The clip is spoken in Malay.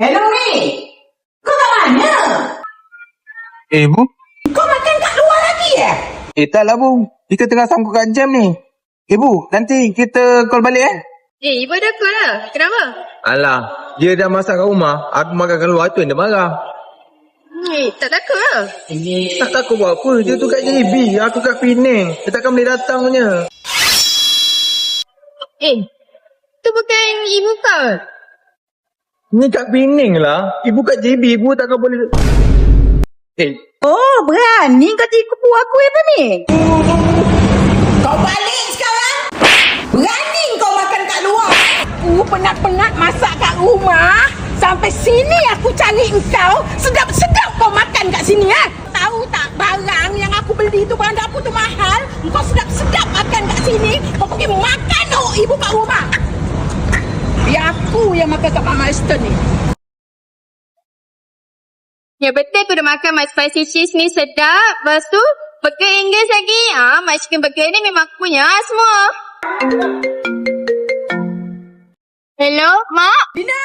Hello ni. Kau kat mana? Bu? Kau makan kat luar lagi ya? Tak lah, Bu. Kita tengah sangkut kat jam ni. Bu, nanti kita call balik Ibu ada call lah. Kenapa? Alah, dia dah masak kat rumah. Aku makan kat luar, tu yang dia marah. Tak takut lah. Tak takut buat apa. Dia tu kat JB. Aku kat Penang. Dia takkan boleh datang punya. Tu bukan ibu kau. Ni kat Penang lah. Ibu kat JB. Ibu takkan boleh... Oh, berani kau tipu aku apa ni? Kau balik sekarang. Berani kau makan kat luar. Penat-penat masak kat rumah. Sampai sini aku cari engkau. Sedap-sedap kau makan kat sini Tahu tak barang yang aku beli tu, barang dapur tu mahal. Kau sedap-sedap makan kat sini. Kau pergi makan ibu kat rumah. Biar aku yang makan kat Mama Esther ni. Ya betul aku dah makan my spicy cheese ni sedap. Lepas tu burger Angus lagi. My chicken burger ni memang aku punya semua. Hello, Mak? Dina!